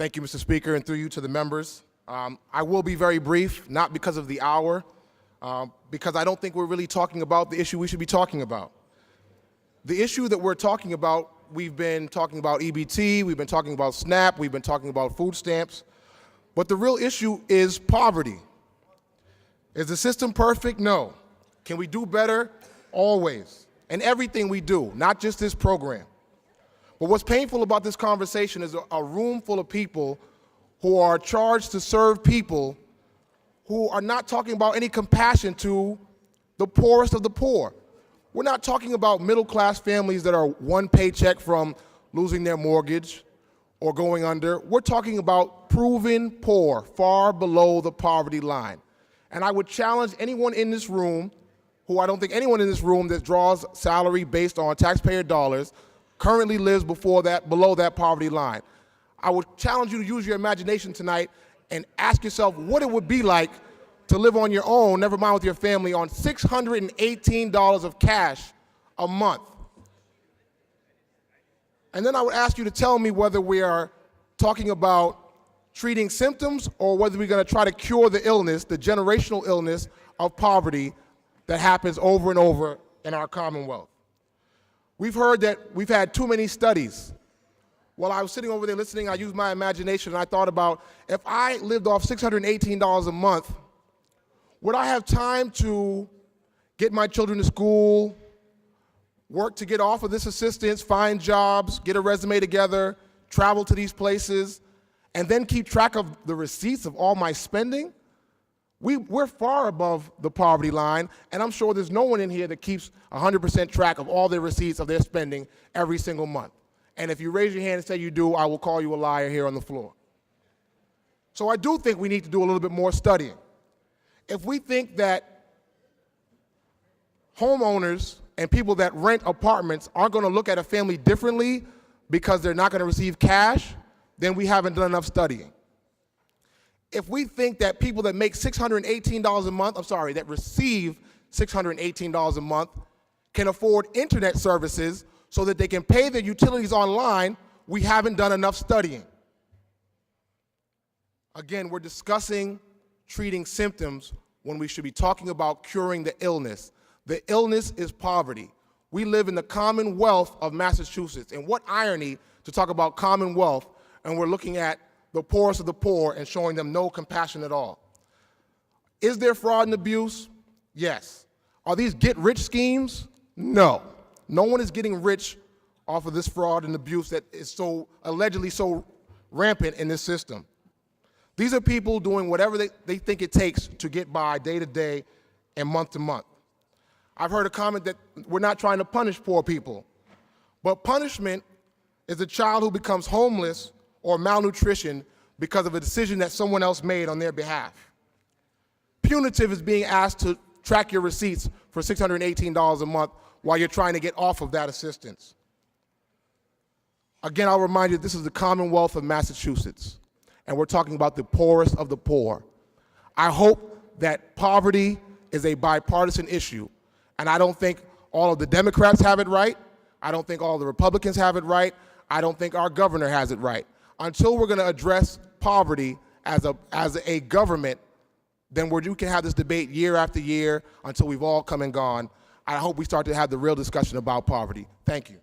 Thank you, Mr. Speaker, and through you to the members. I will be very brief, not because of the hour, because I don't think we're really talking about the issue we should be talking about. The issue that we're talking about, we've been talking about EBT, we've been talking about SNAP, we've been talking about food stamps, but the real issue is poverty. Is the system perfect? No. Can we do better? Always. And everything we do, not just this program. But what's painful about this conversation is a room full of people who are charged to serve people who are not talking about any compassion to the poorest of the poor. We're not talking about middle-class families that are one paycheck from losing their mortgage or going under. We're talking about proven poor, far below the poverty line. And I would challenge anyone in this room, who I don't think anyone in this room that draws salary based on taxpayer dollars currently lives below that poverty line. I would challenge you to use your imagination tonight and ask yourself what it would be like to live on your own, never mind with your family, on $618 of cash a month. And then I would ask you to tell me whether we are talking about treating symptoms or whether we're going to try to cure the illness, the generational illness of poverty that happens over and over in our Commonwealth. We've heard that we've had too many studies. While I was sitting over there listening, I used my imagination and I thought about, if I lived off $618 a month, would I have time to get my children to school, work to get off of this assistance, find jobs, get a resume together, travel to these places, and then keep track of the receipts of all my spending? We're far above the poverty line, and I'm sure there's no one in here that keeps 100% track of all their receipts of their spending every single month. And if you raise your hand and say you do, I will call you a liar here on the floor. So I do think we need to do a little bit more studying. If we think that homeowners and people that rent apartments aren't going to look at a family differently because they're not going to receive cash, then we haven't done enough studying. If we think that people that make $618 a month, that receive $618 a month can afford internet services so that they can pay their utilities online, we haven't done enough studying. Again, we're discussing treating symptoms when we should be talking about curing the illness. The illness is poverty. We live in the Commonwealth of Massachusetts, and what irony to talk about Commonwealth and we're looking at the poorest of the poor and showing them no compassion at all. Is there fraud and abuse? Yes. Are these get-rich schemes? No. No one is getting rich off of this fraud and abuse that is so allegedly so rampant in this system. These are people doing whatever they think it takes to get by day to day and month to month. I've heard a comment that we're not trying to punish poor people, but punishment is a child who becomes homeless or malnutrition because of a decision that someone else made on their behalf. Punitive is being asked to track your receipts for $618 a month while you're trying to get off of that assistance. Again, I'll remind you, this is the Commonwealth of Massachusetts, and we're talking about the poorest of the poor. I hope that poverty is a bipartisan issue, and I don't think all of the Democrats have it right. I don't think all the Republicans have it right. I don't think our governor has it right. Until we're going to address poverty as a government, then we can have this debate year after year until we've all come and gone. I hope we start to have the real discussion about poverty. Thank you.